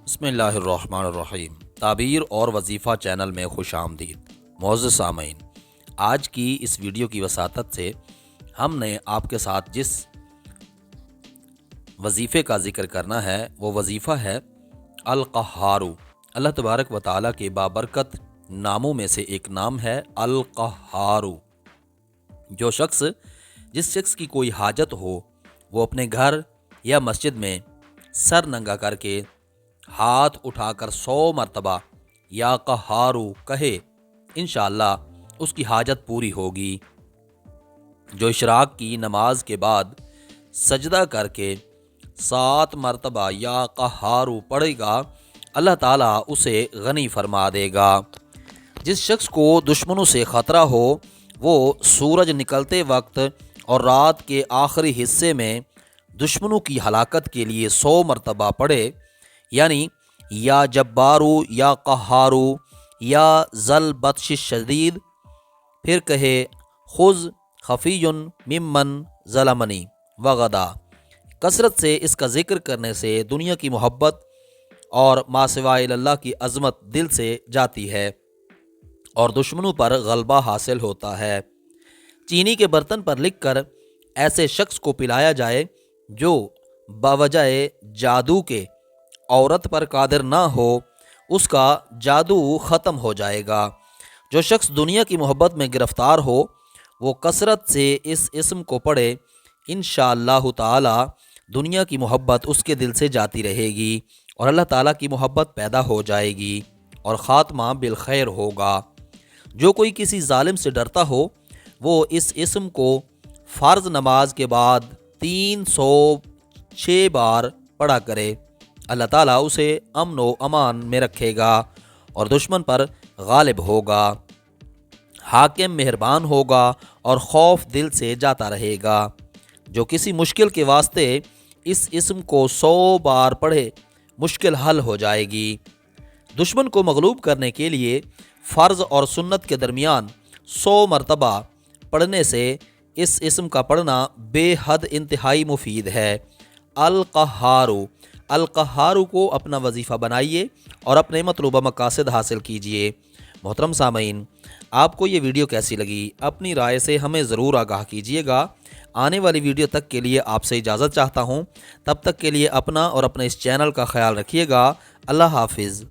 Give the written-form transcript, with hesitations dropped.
بسم اللہ الرحمن الرحیم۔ تعبیر اور وظیفہ چینل میں خوش آمدید معزز سامعین۔ آج کی اس ویڈیو کی وساطت سے ہم نے آپ کے ساتھ جس وظیفے کا ذکر کرنا ہے وہ وظیفہ ہے القہار۔ اللہ تبارک و تعالیٰ کے بابرکت ناموں میں سے ایک نام ہے القہار۔ جس شخص کی کوئی حاجت ہو وہ اپنے گھر یا مسجد میں سر ننگا کر کے ہاتھ اٹھا کر 100 مرتبہ یا قہارو کہے، انشاءاللہ اس کی حاجت پوری ہوگی۔ جو اشراق کی نماز کے بعد سجدہ کر کے 7 مرتبہ یا قہارو پڑھے گا، اللہ تعالیٰ اسے غنی فرما دے گا۔ جس شخص کو دشمنوں سے خطرہ ہو وہ سورج نکلتے وقت اور رات کے آخری حصے میں دشمنوں کی ہلاکت کے لیے 100 مرتبہ پڑھے، یعنی یا جبارو یا قہارو یا ذل بطش شدید، پھر کہے خذ خفی ممن ظلمنی وغدا۔ کثرت سے اس کا ذکر کرنے سے دنیا کی محبت اور ما سوائے اللہ کی عظمت دل سے جاتی ہے اور دشمنوں پر غلبہ حاصل ہوتا ہے۔ چینی کے برتن پر لکھ کر ایسے شخص کو پلایا جائے جو باوجہ جادو کے عورت پر قادر نہ ہو، اس کا جادو ختم ہو جائے گا۔ جو شخص دنیا کی محبت میں گرفتار ہو وہ کثرت سے اس اسم کو پڑھے، انشاءاللہ تعالی دنیا کی محبت اس کے دل سے جاتی رہے گی اور اللہ تعالیٰ کی محبت پیدا ہو جائے گی اور خاتمہ بالخیر ہوگا۔ جو کوئی کسی ظالم سے ڈرتا ہو وہ اس اسم کو فرض نماز کے بعد 306 بار پڑھا کرے، اللہ تعالیٰ اسے امن و امان میں رکھے گا اور دشمن پر غالب ہوگا، حاکم مہربان ہوگا اور خوف دل سے جاتا رہے گا۔ جو کسی مشکل کے واسطے اس اسم کو 100 بار پڑھے مشکل حل ہو جائے گی۔ دشمن کو مغلوب کرنے کے لیے فرض اور سنت کے درمیان 100 مرتبہ پڑھنے سے اس اسم کا پڑھنا بے حد انتہائی مفید ہے۔ القہارو کو اپنا وظیفہ بنائیے اور اپنے مطلوبہ مقاصد حاصل کیجیے۔ محترم سامعین، آپ کو یہ ویڈیو کیسی لگی؟ اپنی رائے سے ہمیں ضرور آگاہ کیجیے گا۔ آنے والی ویڈیو تک کے لیے آپ سے اجازت چاہتا ہوں، تب تک کے لیے اپنا اور اپنے اس چینل کا خیال رکھیے گا۔ اللہ حافظ۔